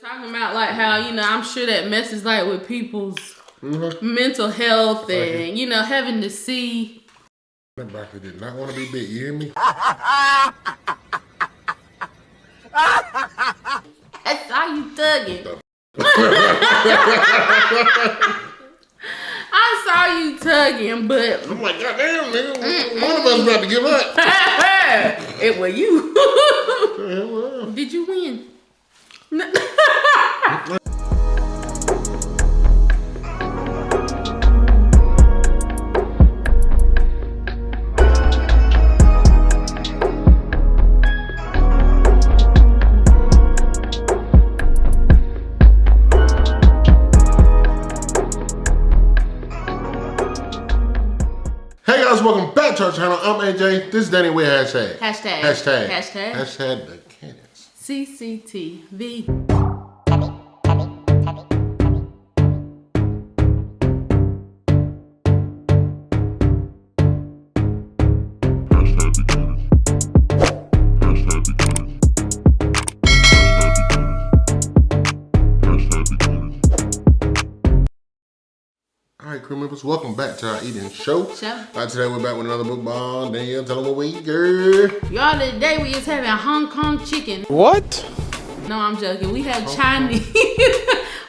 Talking about like how, you know, I'm sure that messes like with people's mental health and, you know, having to see. That broccoli did not want to be big, you hear me? I saw you thugging. I saw you tugging, but I'm like, goddamn, nigga, one of us about to give up. It was you. Well. Did you win? Hey guys, welcome back to our channel. I'm AJ. This is Danny with hashtag. Hashtag The Cannons. CCTV. Alright, crew members, welcome back to our eating show. Today we're back with another mukbang. Danielle, tell them what we eat, girl. Y'all, today we is having Hong Kong chicken. What? No, I'm joking. We have Chinese.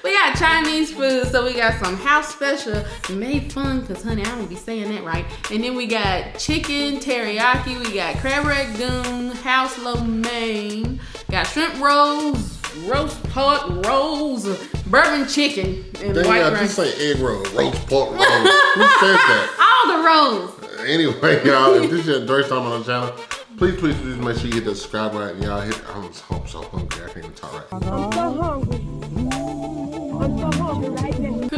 We got Chinese food, so we got some house special. Made fun, because honey, I won't be saying that right. And then we got chicken teriyaki. We got crab rangoon, house lo mein. Got shrimp rolls, roast pork rolls, bourbon chicken, and white rice. Just say egg roll, roast pork roll. Who says that? All the rolls. Anyway, y'all, if this is your first time on the channel, please make sure you hit the subscribe button. Y'all hit. I'm so hungry. I can't even talk right. I'm so hungry. I'm so hungry right now.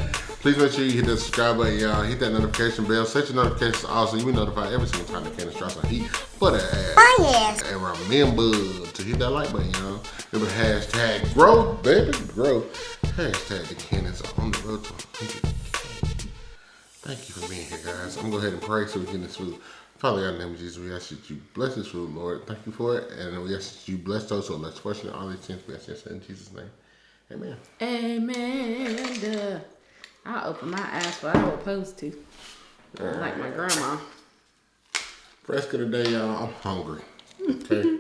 Please make sure you hit the subscribe button, y'all. Hit that notification bell. Set your notifications also. You be notified every single time the Cannon drops a heat for the ass. Oh yes. And remember to hit that like button, y'all. Remember hashtag growth, baby, growth. Hashtag the Cannons on the road to 100K. Thank you for being here, guys. I'm gonna go ahead and pray so we get this food. Father God, in the name of Jesus, we ask that you bless this food, Lord. Thank you for it. And we ask that you bless those who are less fortunate. All these things we ask in Jesus' name. Amen. Amen. I open my eyes for I was supposed to. Like my grandma. Rest of the day, y'all. I'm hungry. Okay.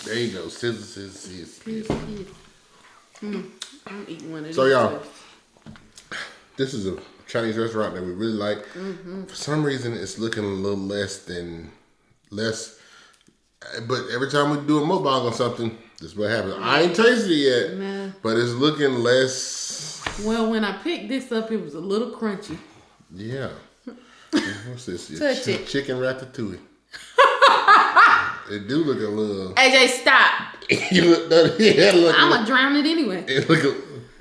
There you go. Scissors. I'm eating one of these. So, y'all, this is a Chinese restaurant that we really like. For some reason, it's looking a little less. But every time we do a mukbang on something, this is what happens. I ain't tasted it yet, but it's looking less. Well, when I picked this up, it was a little crunchy. Yeah. What's this? Touch it. Chicken ratatouille. It do look a little. AJ, stop. You look. Yeah, look. I'm gonna drown it anyway. It look.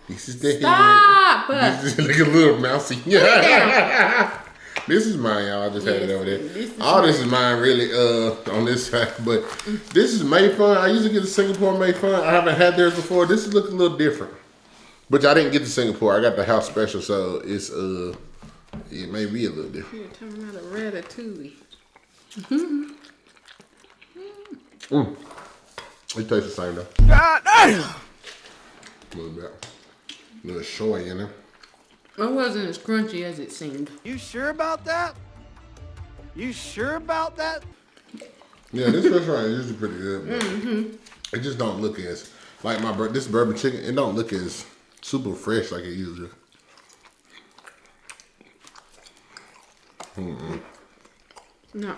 This is the Stop. This look a little mousy. Yeah. This is mine, y'all. I just had it over there. This is mine, really, on this side. But this is made fun. I usually get the Singapore made fun. I haven't had theirs before. This is looking a little different. But I didn't get the Singapore. I got the house special, so it's it may be a little different. You're talking about a ratatouille. It tastes the same though. God damn! A little bit. A little showy in there. It wasn't as crunchy as it seemed. You sure about that? You sure about that? Yeah, this restaurant is usually pretty good. But it just don't look as like this bourbon chicken. It don't look as super fresh like it usually. No.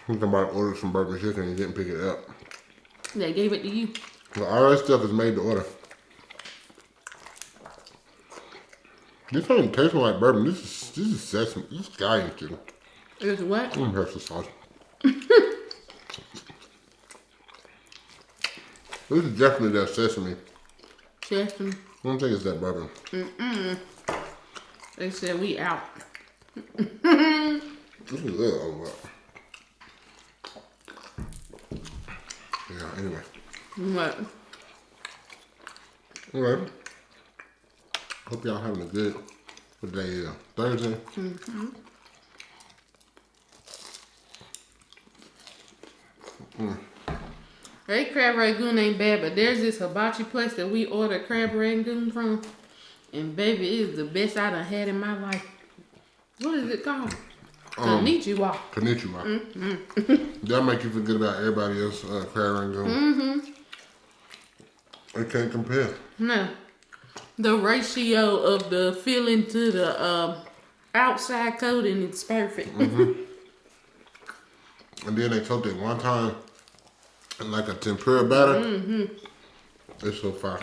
Somebody ordered some bourbon chicken and didn't pick it up. They gave it to you. Well, all that stuff is made to order. This don't taste like bourbon. This is sesame. This is Italian chicken. It's what? That's the sauce. This is definitely that sesame. Sesame. I don't think it's that bourbon. They said we out. This is it. Oh, yeah, anyway. What? Alright. Hope y'all having a good day, Thursday. Their crab rangoon ain't bad, but there's this hibachi place that we ordered crab rangoon from. And baby, it is the best I done had in my life. What is it called? Konnichiwa. Konnichiwa. That make you forget about everybody else crab rangoon. It can't compare. No. The ratio of the filling to the outside coating is perfect. And then they cooked it one time in like a tempura batter. It's so fire.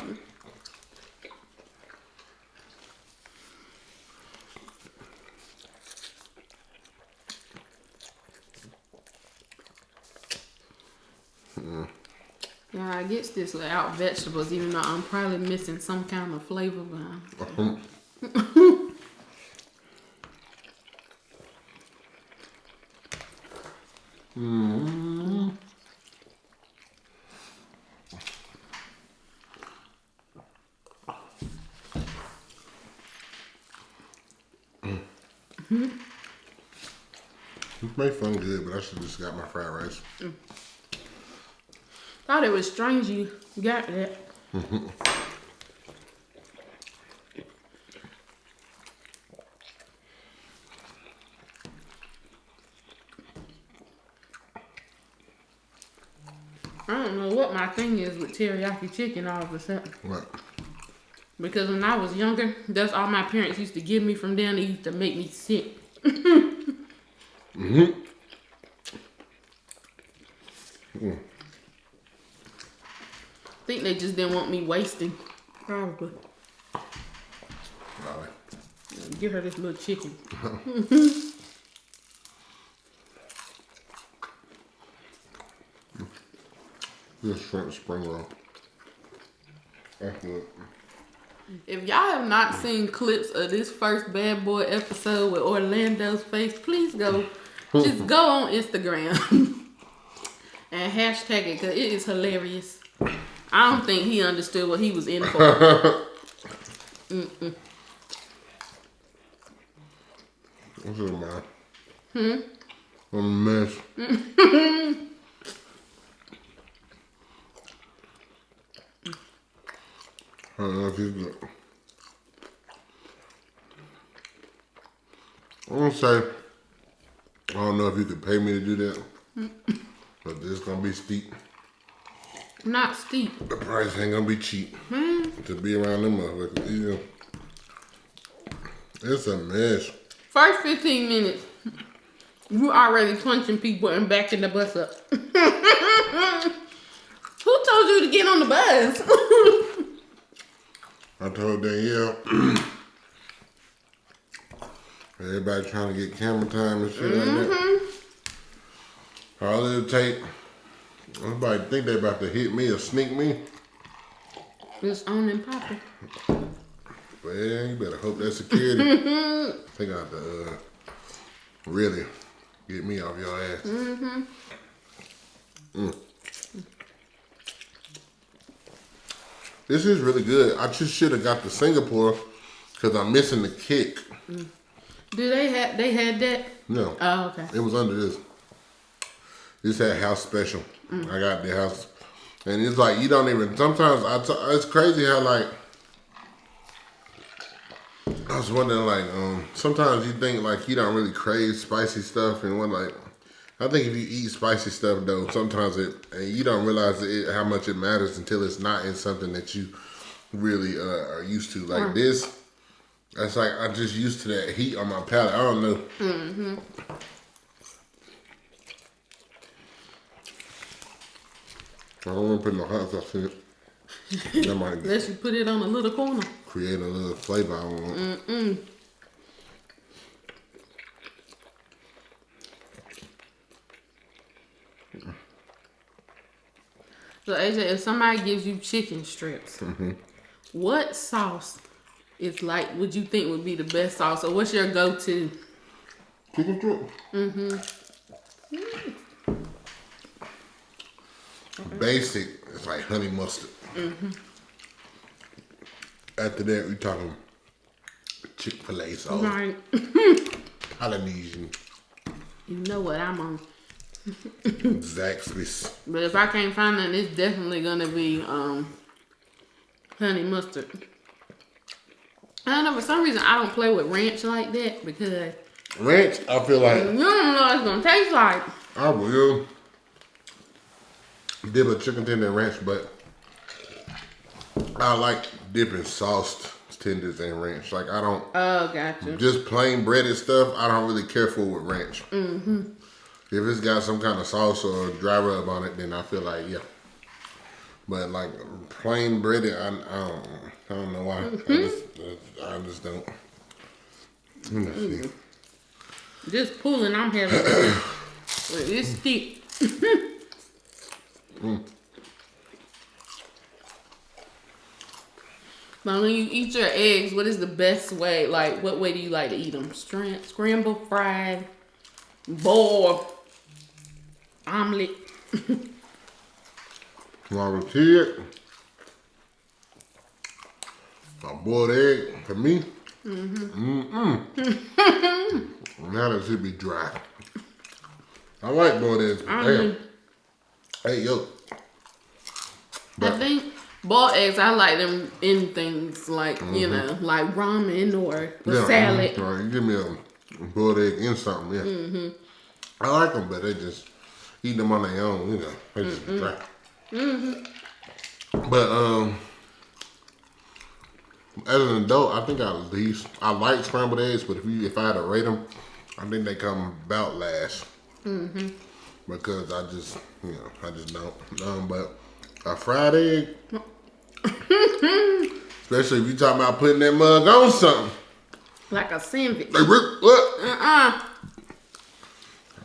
Yeah, I guess this without vegetables, even though I'm probably missing some kind of flavor behind. It may fun good, but I should just got my fried rice. Thought it was strange you got that. I don't know what my thing is with teriyaki chicken all of a sudden. What? Because when I was younger, that's all my parents used to give me from them. They used to make me sick. I think they just didn't want me wasting. Probably. Probably. Give her this little chicken. This shrimp spring roll. That's good. If y'all have not seen clips of this first Bad Boy episode with Orlando's face, please go. Just go on Instagram and hashtag it because it is hilarious. I don't think he understood what he was in for. What's it, man? I'm a mess. I don't know if he's good. I'm gonna say, I don't know if you could pay me to do that, but this gonna be steep. Not steep. The price ain't gonna be cheap to be around them motherfuckers. You know, it's a mess. First 15 minutes, you already punching people and backing the bus up. Who told you to get on the bus? I told Danielle, everybody trying to get camera time and shit like that. All it'll take, everybody think they about to hit me or sneak me. It's on and popping. Well, you better hope that's security. They got to really get me off your ass. This is really good. I just should have got the Singapore because I'm missing the kick. Do they had that? No. Oh, okay. It was under this. This had house special. I got the house. And it's like, you don't even, sometimes, it's crazy how like, I was wondering like, sometimes you think like you don't really crave spicy stuff and what like, I think if you eat spicy stuff though, sometimes you don't realize how much it matters until it's not in something that you really are used to. Like this, that's like, I'm just used to that heat on my palate. I don't know. I don't want to put no hot sauce in it. That might Unless you put it on a little corner. create a little flavor I want. So AJ, if somebody gives you chicken strips, what sauce is like, would you think would be the best sauce? Or what's your go-to? Chicken strip? Basic, it's like honey mustard. After that, we talking Chick-fil-A sauce. Right. Polynesian. You know what I'm on. Exactly. But if I can't find it, it's definitely gonna be honey mustard. I don't know, for some reason I don't play with ranch like that because Ranch, I feel like you don't know what it's gonna taste like. I will dip a chicken tender in ranch, but I like dipping sauced tenders in ranch. Like I don't. Oh, gotcha. Just plain breaded stuff, I don't really care for with ranch. If it's got some kind of sauce or dry rub on it, then I feel like yeah. But like plain breaded, I don't know why. I just don't. Let's see. Just pulling, I'm having it's thick. But when you eat your eggs, what is the best way? Like, what way do you like to eat them? Scrambled, fried, boiled, omelet. When I was a kid, a boiled egg for me. Now that should be dry. I like boiled eggs. Damn. Hey, yo. I think boiled eggs, I like them in things like, you know, like ramen or salad. Right. You give me a boiled egg in something, yeah. I like them, but they just eat them on their own, you know. They just dry. But as an adult, I think I like scrambled eggs, but if I had to rate them, I think they come about last. Because I just don't. But a fried egg, especially if you talking about putting that mug on something. Like a sandwich. Like, what?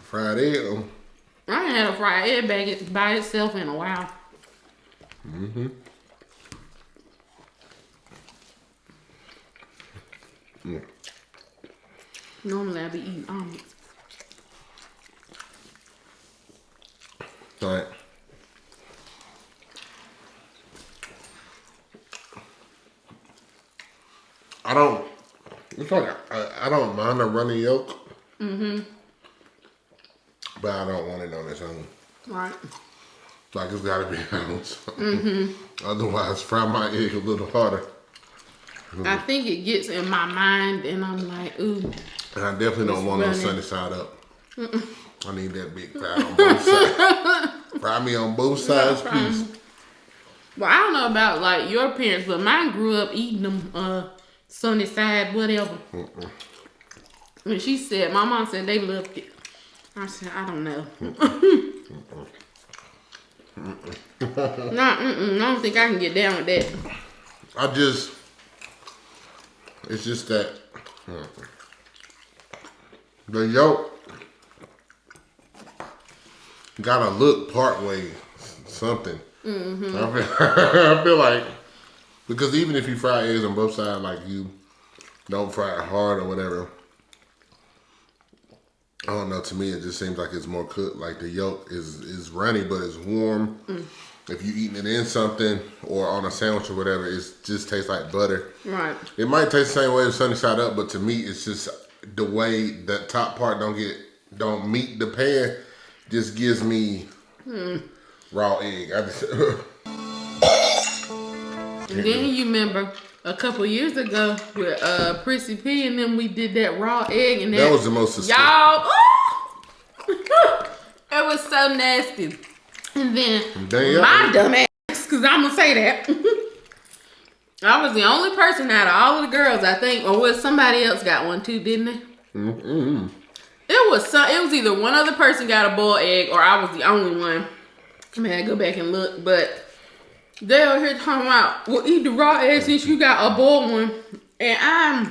Fried egg. I ain't had a fried egg bag by itself in a while. Normally I be eating omelets. All right. I don't mind a runny yolk. But I don't want it on its own. Right. Like it's gotta be on its own. Otherwise, fry my egg a little harder. I think it gets in my mind and I'm like, ooh. And I definitely don't want no sunny side up. I need that big fry on both sides. Fry me on both sides, please. Well, I don't know about like your parents, but mine grew up eating them sunny side, whatever. When she said, my mom said they loved it. I said, I don't know. I don't think I can get down with that. It's just that the yolk gotta look partway something. I feel like, because even if you fry eggs on both sides, like you don't fry it hard or whatever, I don't know, to me it just seems like it's more cooked. Like the yolk is runny, but it's warm. If you eating it in something or on a sandwich or whatever, it just tastes like butter. Right. It might taste the same way as sunny side up, but to me it's just the way the top part don't meet the pan, just gives me raw egg. And then you remember a couple years ago with Prissy P and them, we did that raw egg and that was the most y'all. It was so nasty. And then my dumb ass, because I'm gonna say that, I was the only person out of all of the girls, I think, or was somebody else got one too, didn't they? It was either one other person got a boiled egg or I was the only one. I mean, I go back and look, but they over here talking about, well, eat the raw egg since you got a boiled one. And I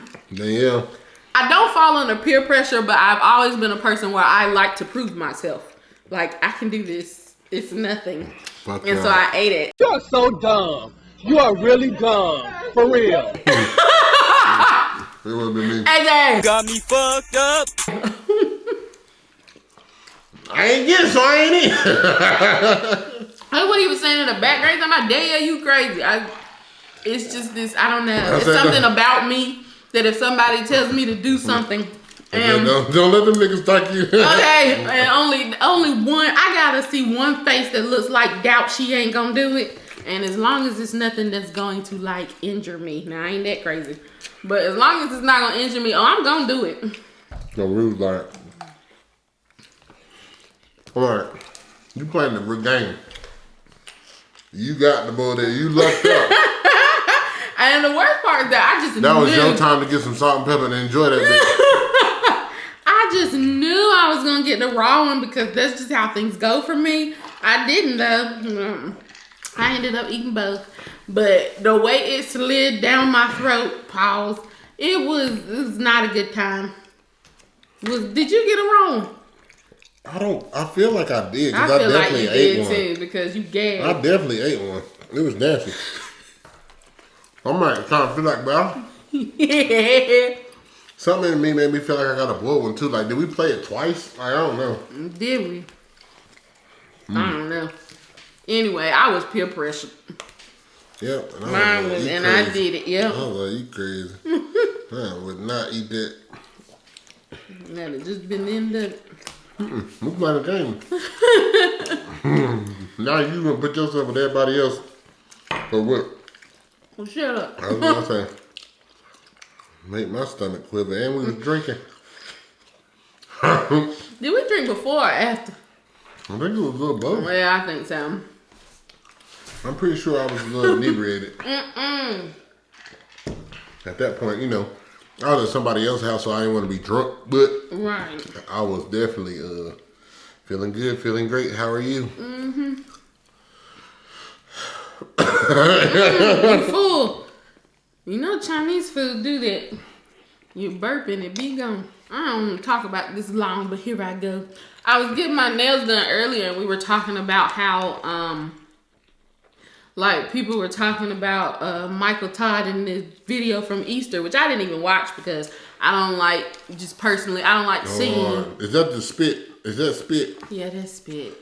don't fall under peer pressure, but I've always been a person where I like to prove myself. Like, I can do this. It's nothing. So I ate it. You're so dumb. You are really dumb. For real. It would have been me. AJ. Got me fucked up. I ain't get it, so I ain't eat. That's what he was saying in the background. I'm like, Daya, you crazy. It's just this, I don't know. It's something about me that if somebody tells me to do something, Okay, don't let them niggas talk you. Okay, and only one. I gotta see one face that looks like doubt she ain't gonna do it. And as long as it's nothing that's going to like injure me, now I ain't that crazy, but as long as it's not gonna injure me, I'm gonna do it. No rules like. All right, you playing the game. You got the ball there. You lucked up. And the worst part is that I just That knew. was your time to get some salt and pepper and enjoy that bitch. I just knew I was gonna get the raw one because that's just how things go for me. I didn't though. I ended up eating both, but the way it slid down my throat, pause. It was not a good time. Did you get it wrong? I feel like I did. I Cause feel like definitely you ate did one. too because you gagged. I definitely ate one. It was nasty. I'm like trying to feel like, bro. Yeah. Something in me made me feel like I got a blow one too. Like, did we play it twice? Like, I don't know. Did we? I don't know. Anyway, I was peer pressured. Yep. And Mine was, and I did it. Yep. I was like, you crazy. I would not eat that. That had just been in the. Look like a game. Now you gonna put yourself with everybody else for what? Well, shut up. I was gonna say, make my stomach quiver, and we was drinking. Did we drink before or after? I think it was a little both. Well, I think so. I'm pretty sure I was a little inebriated. At that point, you know, I was at somebody else's house, so I didn't want to be drunk, but Right. I was definitely feeling good, feeling great. How are you? You fool. You know Chinese food do that. You burping it be gone. I don't want to talk about this long, but here I go. I was getting my nails done earlier and we were talking about how like people were talking about Michael Todd in this video from Easter, which I didn't even watch because I don't like, just personally, I don't like seeing. Is that the spit? Is that spit? Yeah, that's spit.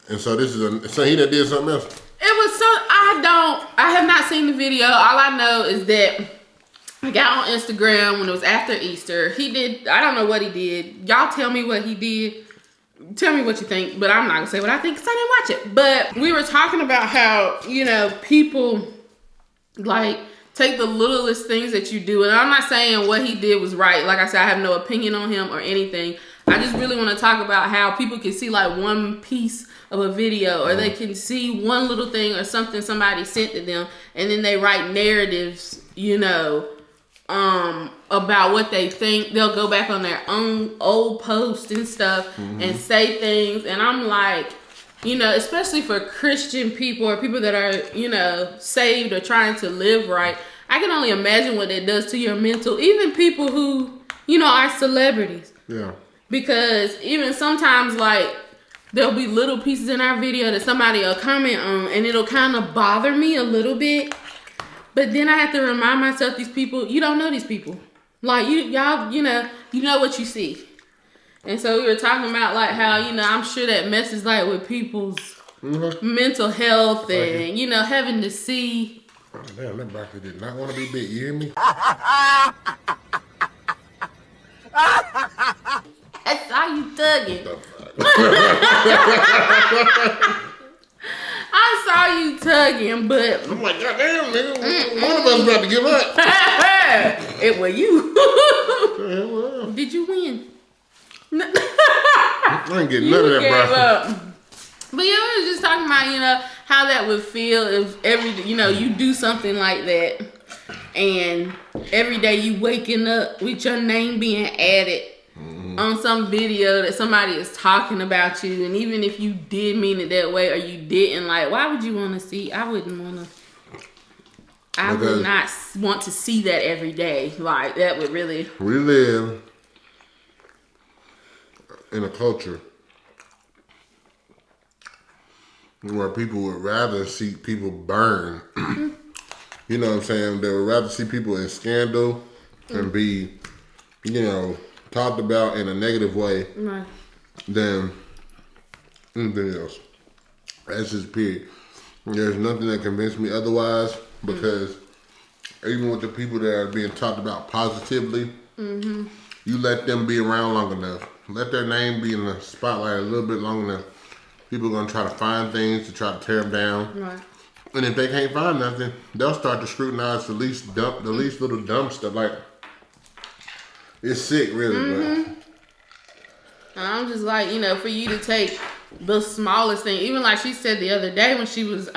And so this is so he that did something else? It was so, I have not seen the video. All I know is that I got on Instagram when it was after Easter. He did, I don't know what he did. Y'all tell me what he did. Tell me what you think, but I'm not gonna say what I think because I didn't watch it. But we were talking about how, you know, people like take the littlest things that you do. And I'm not saying what he did was right. Like I said, I have no opinion on him or anything. I just really want to talk about how people can see like one piece of a video or they can see one little thing or something somebody sent to them and then they write narratives, you know, about what they think. They'll go back on their own old posts and stuff and say things. And I'm like, you know, especially for Christian people or people that are, you know, saved or trying to live right, I can only imagine what it does to your mental, even people who, you know, are celebrities. Yeah. Because even sometimes, like, there'll be little pieces in our video that somebody will comment on and it'll kind of bother me a little bit. But then I have to remind myself, these people, you don't know these people. Like, y'all, you know what you see. And so we were talking about, like, how, you know, I'm sure that messes, like, with people's mental health and, you know, having to see. Oh, damn, that broccoli did not want to be big. You hear me? I saw you thugging. I saw you tugging, but I'm like, goddamn, nigga. One of us about to give up. it was you. Yeah, well, Did you win? I ain't getting none of that Gave broccoli. up. But yeah, we were just talking about, you know, how that would feel if you know, you do something like that and every day you waking up with your name being added on some video that somebody is talking about you, and even if you did mean it that way or you didn't, like, why would you want to see? I would not want to see that every day. Like, that would really. We live in a culture where people would rather see people burn. You know what I'm saying? They would rather see people in scandal and be, you know, talked about in a negative way than anything else. That's just period. There's nothing that convinced me otherwise, because even with the people that are being talked about positively, you you let them be around long enough. Let their name be in the spotlight a little bit long enough. People are going to try to find things to try to tear them down. Right. And if they can't find nothing, they'll start to scrutinize the least little dumb stuff. Like, it's sick, really. But. And I'm just like, you know, for you to take the smallest thing, even like she said the other day when she was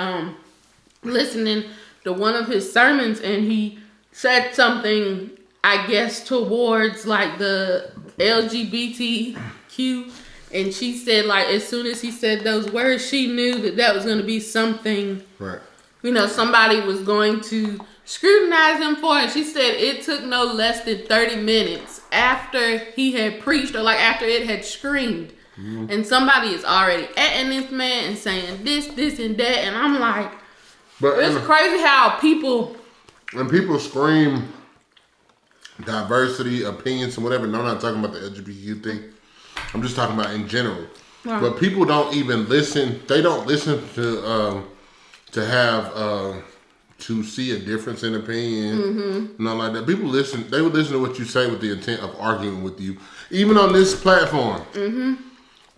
listening to one of his sermons, and he said something, I guess, towards like the LGBTQ, and she said, like, as soon as he said those words, she knew that was going to be something, right, you know, somebody was going to scrutinize him for. And she said it took no less than 30 minutes after he had preached, or like after it had screamed, and somebody is already atting this man and saying this, and that, and I'm like, but it's crazy how people, when people scream diversity, opinions, and whatever. No, I'm not talking about the LGBTQ thing. I'm just talking about in general. Right. But people don't even listen. They don't listen to have to see a difference in opinion. Nothing like that. People listen. They would listen to what you say with the intent of arguing with you, even on this platform.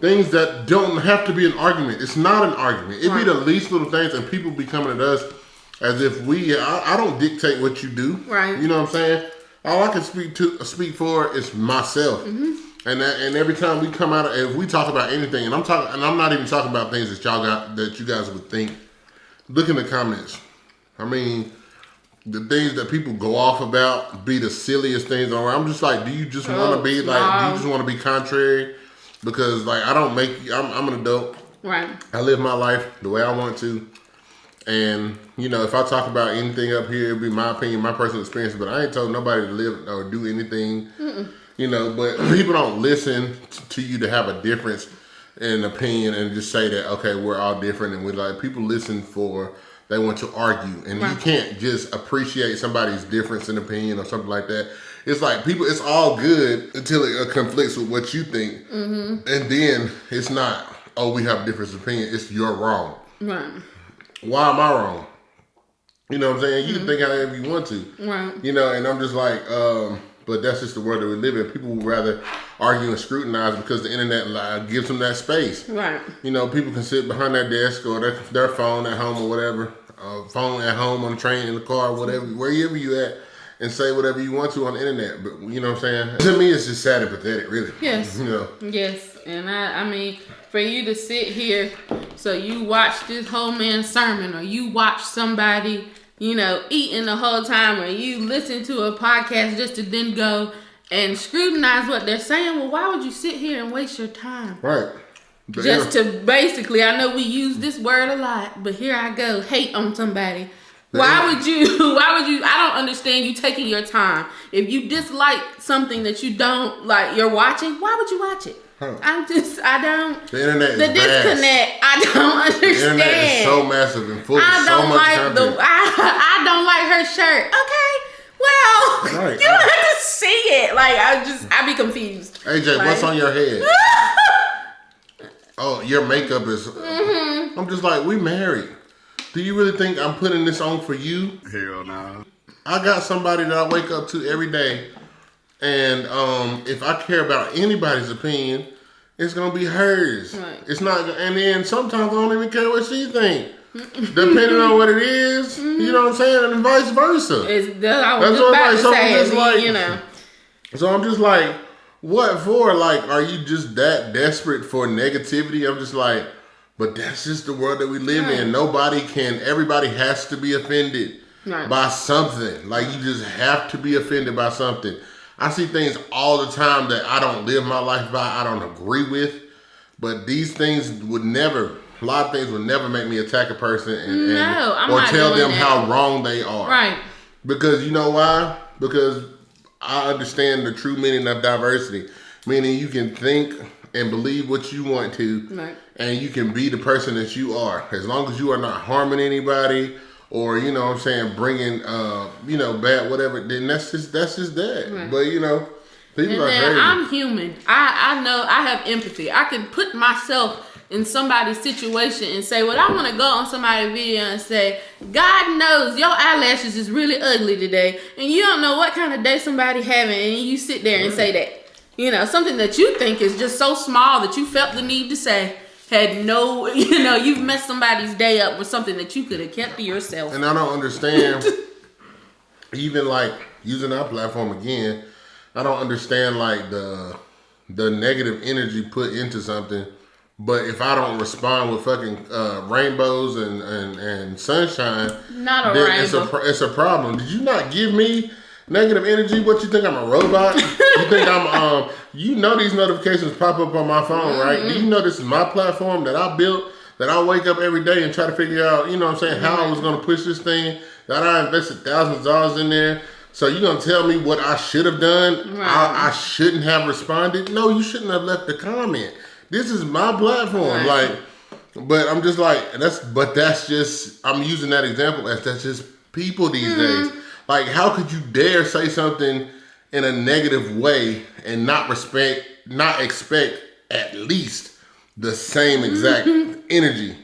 Things that don't have to be an argument. It's not an argument. It'd be the least little things, and people be coming at us as if I don't dictate what you do. Right. You know what I'm saying? All I can speak for is myself. And every time we come out, if we talk about anything, and I'm not even talking about things that you guys would think. Look in the comments. I mean, the things that people go off about be the silliest things. I'm just like, do you just want to be like? Do you just want to be contrary? Because like, I don't make you. I'm an adult. right. I live my life the way I want to. And, you know, if I talk about anything up here, it'll be my opinion, my personal experience. But I ain't told nobody to live or do anything, you know. But people don't listen to you to have a difference in opinion and just say that, okay, we're all different. And we're like, people listen they want to argue. And you can't just appreciate somebody's difference in opinion or something like that. It's like it's all good until it conflicts with what you think. And then it's not, oh, we have a difference of opinion. It's you're wrong. Right. Why am I wrong? You know what I'm saying? You can think however you want to. Right. You know, and I'm just like, but that's just the world that we live in. People would rather argue and scrutinize because the internet gives them that space. Right. You know, people can sit behind their desk or their phone at home or whatever, phone at home, on the train, in the car, whatever, wherever you at, and say whatever you want to on the internet. But you know what I'm saying? To me, it's just sad and pathetic, really. Yes. You know? Yes. And I mean, for you to sit here, so you watch this whole man's sermon, or you watch somebody, you know, eating the whole time, or you listen to a podcast just to then go and scrutinize what they're saying. Well, why would you sit here and waste your time? Right. Just to basically, I know we use this word a lot, but here I go, hate on somebody. Why would you, I don't understand you taking your time. If you dislike something that you don't like, you're watching, why would you watch it? I don't. The internet is disconnect. I don't understand. The internet is so massive and full of so much content. I don't like her shirt. Okay, well, you don't have to see it. Like, I be confused. AJ, like, what's on your head? Oh, your makeup is. I'm just like, we married. Do you really think I'm putting this on for you? Hell no. I got somebody that I wake up to every day. And if I care about anybody's opinion, it's gonna be hers. Right. It's not, and then sometimes I don't even care what she think, depending on what it is. You know what I'm saying, and vice versa. I was just about to say, you know. So I'm just like, what for? Like, are you just that desperate for negativity? I'm just like, but that's just the world that we live in. Everybody has to be offended by something. Like, you just have to be offended by something. I see things all the time that I don't live my life by, I don't agree with, but these things a lot of things would never make me attack a person or tell them how wrong they are. Right. Because you know why? Because I understand the true meaning of diversity, meaning you can think and believe what you want to, and you can be the person that you are, as long as you are not harming anybody. Or, you know what I'm saying, bringing, you know, bad, whatever, then that's just that. Right. But, you know, people are crazy. I'm human. I know I have empathy. I can put myself in somebody's situation and say, well, I want to go on somebody's video and say, God knows your eyelashes is really ugly today. And you don't know what kind of day somebody having, and you sit there and say that. you know, something that you think is just so small that you felt the need to say had no, you know, you've messed somebody's day up with something that you could have kept to yourself. And I don't understand, even like using our platform again, I don't understand like the negative energy put into something. But if I don't respond with fucking rainbows and sunshine, not a then rainbow. it's a problem. Did you not give me negative energy? What, you think I'm a robot? You think I'm you know these notifications pop up on my phone, right? Do you know this is my platform that I built, that I wake up every day and try to figure out, you know what I'm saying, how I was gonna push this thing, that I invested thousands of dollars in there. So you gonna tell me what I should have done? Right. I shouldn't have responded? No, you shouldn't have left a comment. This is my platform. Right. Like, but I'm just like, that's just, I'm using that example as that's just people these days. Like, how could you dare say something in a negative way and not expect at least the same exact energy?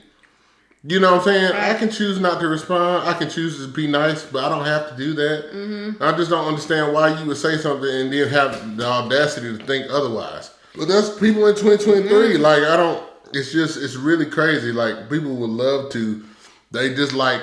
You know what I'm saying? Right. I can choose not to respond. I can choose to be nice, but I don't have to do that. I just don't understand why you would say something and then have the audacity to think otherwise. But that's people in 2023. Like, I don't, it's really crazy. Like, people would love to, they just like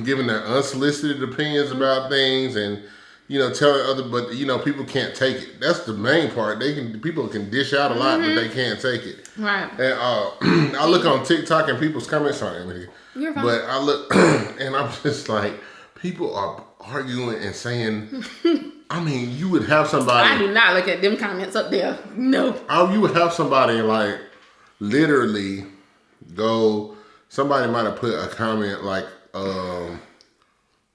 giving their unsolicited opinions about things and, you know, telling other, but you know, people can't take it. That's the main part. People can dish out a lot, but they can't take it. Right. And I look on TikTok and people's comments, sorry, Emily, You're fine. but I look and I'm just like, people are arguing and saying, I mean, you would have somebody. I do not look at them comments up there. No. You would have somebody like literally go, somebody might have put a comment like,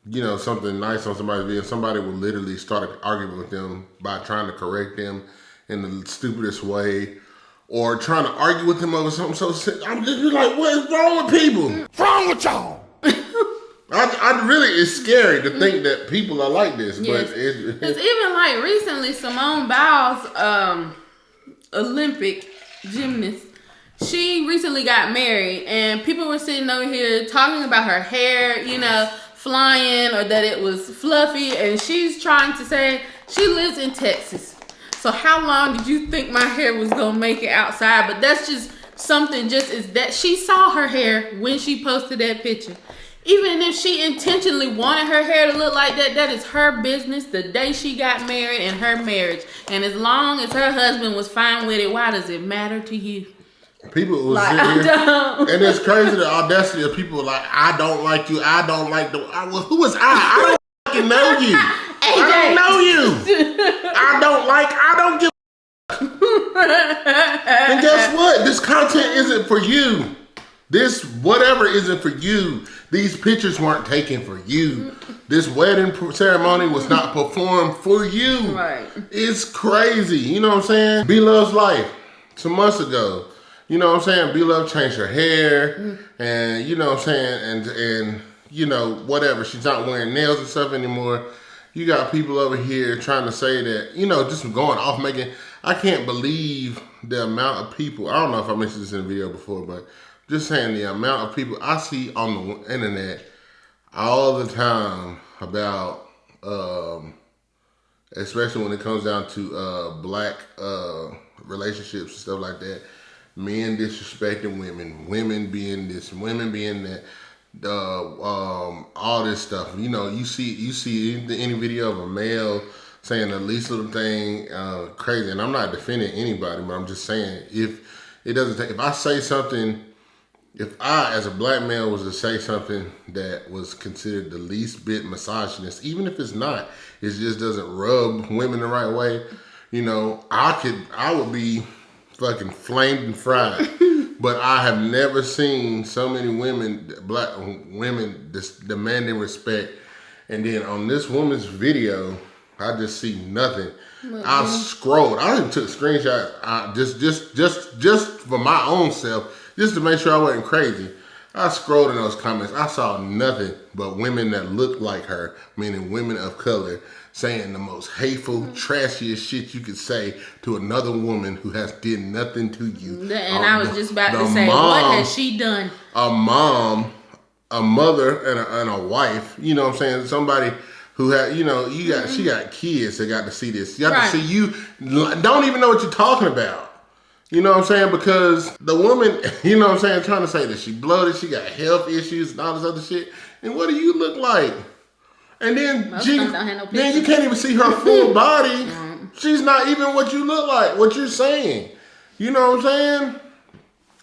you know, something nice on somebody's video. Somebody would literally start arguing with them by trying to correct them in the stupidest way or trying to argue with them over something so simple. I'm just like, what is wrong with people? What's wrong with y'all? I really, it's scary to think that people are like this. Yes. But Because even like recently, Simone Biles, Olympic gymnast, she recently got married and people were sitting over here talking about her hair, you know, flying or that it was fluffy, and she's trying to say she lives in Texas. So how long did you think my hair was gonna make it outside? But that's just something, just is that she saw her hair when she posted that picture. Even if she intentionally wanted her hair to look like that, that is her business the day she got married and her marriage. And as long as her husband was fine with it, why does it matter to you? people will Like, sit here, don't. and it's crazy the audacity of people like, I don't like you, I don't like the, well, who is I don't fucking know you. I don't know you. I don't give and guess what? This content isn't for you. This whatever isn't for you. These pictures weren't taken for you. This wedding ceremony was not performed for you. Right. It's crazy. You know what I'm saying? B-Love's life. Some months ago. You know what I'm saying? B-Love changed her hair. And you know what I'm saying? And you know, whatever. She's not wearing nails and stuff anymore. You got people over here trying to say that, you know, just going off making, I can't believe the amount of people, I don't know if I mentioned this in a video before, but just saying the amount of people I see on the internet all the time about, especially when it comes down to black relationships and stuff like that, men disrespecting women, women being this, women being that, all this stuff. You know, you see any video of a male saying the least little thing crazy, and I'm not defending anybody, but I'm just saying if it doesn't take, if I say something, if I as a black male was to say something that was considered the least bit misogynist, even if it's not, it just doesn't rub women the right way, you know, I would be fucking flamed and fried. But I have never seen so many women, black women, demanding respect. And then on this woman's video, I just see nothing. I scrolled. I even took screenshots just for my own self, just to make sure I wasn't crazy. I scrolled in those comments. I saw nothing but women that looked like her, meaning women of color, saying the most hateful, trashiest shit you could say to another woman who has did nothing to you. And I was just about to say, what has she done? A mom, a mother, and a wife, you know what I'm saying? Somebody who had, you know, she got kids that got to see this. You got Right. to see you don't even know what you're talking about. You know what I'm saying? Because the woman, you know what I'm saying, trying to say that she bloated, she got health issues and all this other shit. And what do you look like? And then, then you can't even see her full body. She's not even what you look like, what you're saying. You know what I'm saying?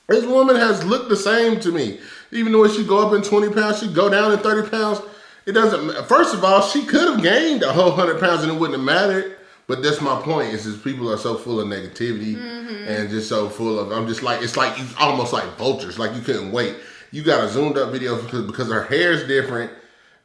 This woman has looked the same to me. Even though she go up in 20 pounds, she go down in 30 pounds. It doesn't, first of all, she could have gained a whole 100 pounds and it wouldn't have mattered. But that's my point, is just people are so full of negativity and just so full of, I'm just like, it's like you almost like vultures, like you couldn't wait. You got a zoomed up video because her hair is different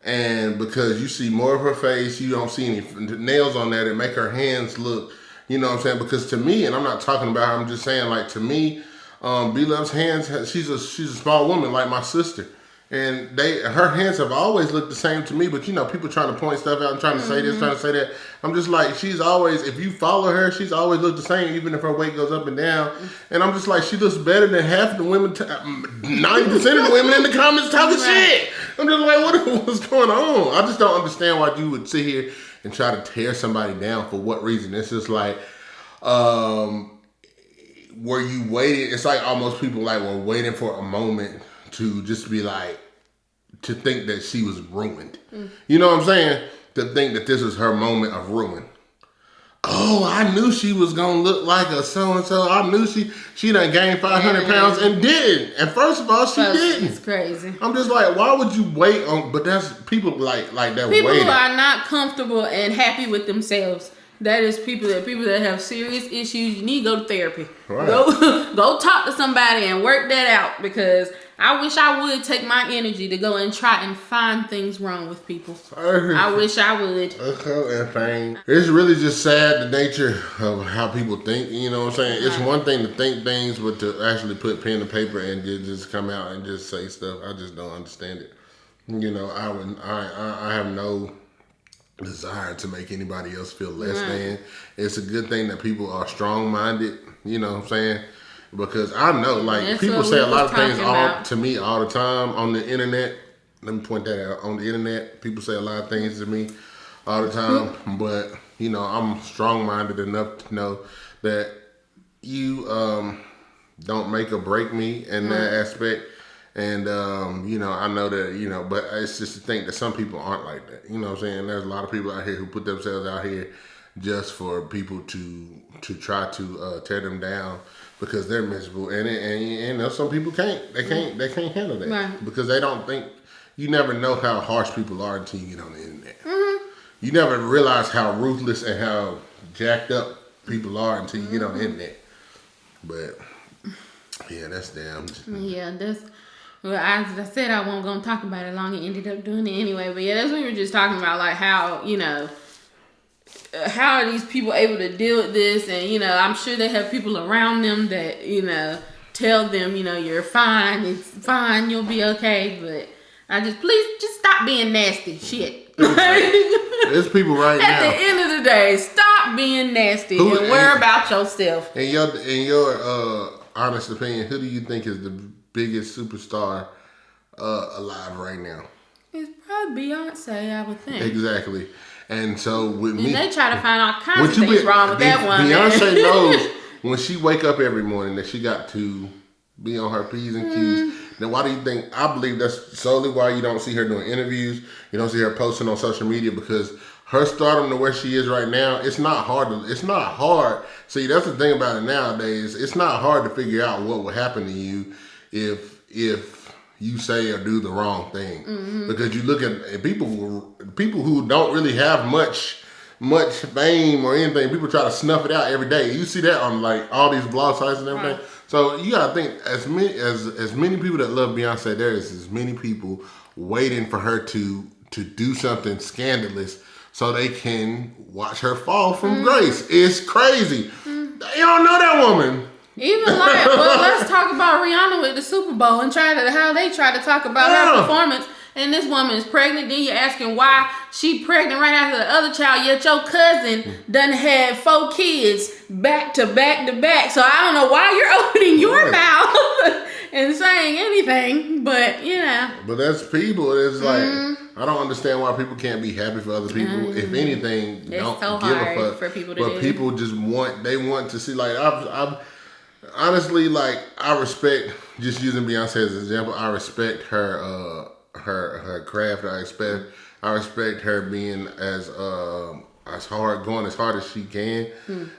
and because you see more of her face, you don't see any nails on there that make her hands look, you know what I'm saying? Because to me, and I'm not talking about her, I'm just saying like to me, B-Love's hands, she's a small woman like my sister. And her hands have always looked the same to me, but you know, people trying to point stuff out and trying to say this, trying to say that. I'm just like, she's always, if you follow her, she's always looked the same, even if her weight goes up and down. And I'm just like, she looks better than half the women, 90% of the women in the comments talking shit. I'm just like, what's going on? I just don't understand why you would sit here and try to tear somebody down for what reason. It's just like, were you waiting? It's like almost people like were waiting for a moment to just be like, to think that she was ruined. You know what I'm saying? To think that this was her moment of ruin. Oh, I knew she was gonna look like a so-and-so. I knew she done gained 500 pounds and didn't. And first of all, she didn't. It's crazy. I'm just like, why would you wait on, but that's people like that people waiting. who are not comfortable and happy with themselves. That is people that have serious issues. You need to go to therapy. Right. Go talk to somebody and work that out, because I wish I would take my energy to go and try and find things wrong with people. I wish I would. It's really just sad, the nature of how people think, you know what I'm saying? It's one thing to think things, but to actually put pen to paper and just come out and just say stuff, I just don't understand it. You know, I have no desire to make anybody else feel less than. It's a good thing that people are strong-minded, you know what I'm saying? Because I know, like, people say a lot of things to me all the time on the internet. Let me point that out. On the internet, people say a lot of things to me all the time. But, you know, I'm strong-minded enough to know that you don't make or break me in that aspect. And, you know, I know that, you know, but it's just to think that some people aren't like that. You know what I'm saying? There's a lot of people out here who put themselves out here just for people to try to tear them down because they're miserable. And you know, some people can't. They can't handle that. Right. Because they don't think, you never know how harsh people are until you get on the internet. You never realize how ruthless and how jacked up people are until you get on the internet. But, yeah, that's damn. Yeah, that's... Well, as I said, I wasn't going to talk about it long. It ended up doing it anyway. But yeah, that's what we were just talking about, like how, you know, how are these people able to deal with this? And, you know, I'm sure they have people around them that, you know, tell them, you know, you're fine. It's fine. You'll be okay. But please just stop being nasty. Shit. There's people right now. At the end of the day, stop being nasty and worry about yourself. In your honest opinion, who do you think is the biggest superstar alive right now? It's probably Beyonce, I would think. Exactly. And so with me, they try to find all kinds of things wrong with that one. Beyonce knows when she wake up every morning that she got to be on her P's and Q's. Then why do you think? I believe that's solely why you don't see her doing interviews. You don't see her posting on social media, because her stardom to where she is right now, it's not hard. See, that's the thing about it nowadays. It's not hard to figure out what will happen to you if you say or do the wrong thing. Because you look at people who don't really have much fame or anything, people try to snuff it out every day. You see that on like all these blog sites and everything. Right. So you gotta think, as many people that love Beyonce, there is as many people waiting for her to do something scandalous so they can watch her fall from grace. It's crazy. You don't know that woman. Even like, well, let's talk about Rihanna with the Super Bowl and how they try to talk about her performance. And this woman is pregnant. Then you're asking why she pregnant right after the other child. Yet your cousin done had 4 kids back to back to back. So I don't know why you're opening your mouth and saying anything, but you know. But that's people. It's like I don't understand why people can't be happy for other people. If anything, It's don't so give hard a fuck. for people to but do. people just want to see. Like I've honestly, like I respect, just using Beyonce as an example. I respect her her craft. I respect her being as hard, going as hard as she can,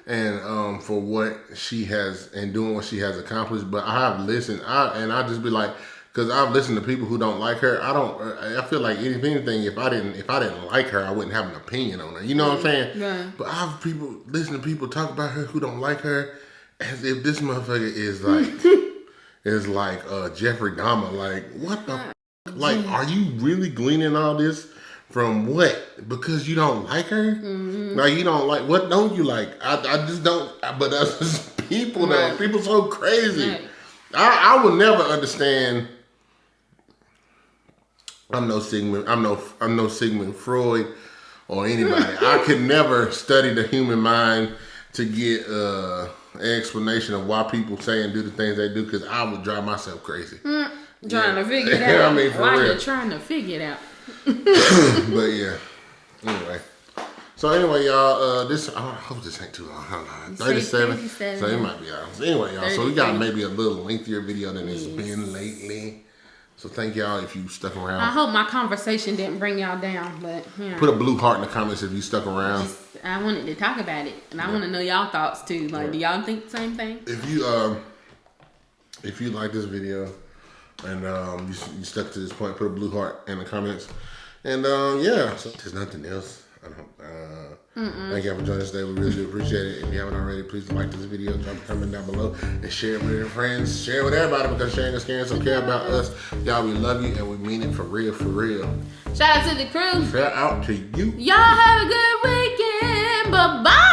and for what she has and doing what she has accomplished. But I have listened, I just be like, because I've listened to people who don't like her. I feel like if anything, if I didn't like her, I wouldn't have an opinion on her. You know what I'm saying? Right. But I've listen to people talk about her who don't like her as if this motherfucker is like Jeffrey Dahmer. Like what the like? Are you really gleaning all this from what? Because you don't like her? Like you don't like, what don't you like? I just don't. But that's just people though. Right. People so crazy. Right. I would never understand. I'm no Sigmund Freud or anybody. I could never study the human mind to get an explanation of why people say and do the things they do, because I would drive myself crazy. Trying to figure it out. I mean, for why real. you trying to figure it out? But yeah. Anyway. So anyway, y'all, I hope this ain't too long. I don't know. 37. So it might be out. So anyway, y'all, so we got maybe a little lengthier video than it's been lately. So thank y'all if you stuck around. I hope my conversation didn't bring y'all down, but you know. Put a blue heart in the comments if you stuck around. I wanted to talk about it, and I want to know y'all thoughts too. Like, do y'all think the same thing? If you like this video and you stuck to this point, put a blue heart in the comments. And yeah, so there's nothing else. Thank y'all for joining us today. We really do appreciate it. If you haven't already, please like this video, drop a comment down below, and share it with your friends. Share it with everybody, because sharing is caring. So care about us. Y'all, we love you, and we mean it for real, for real. Shout out to the crew. Shout out to you. Y'all have a good weekend. Bye-bye.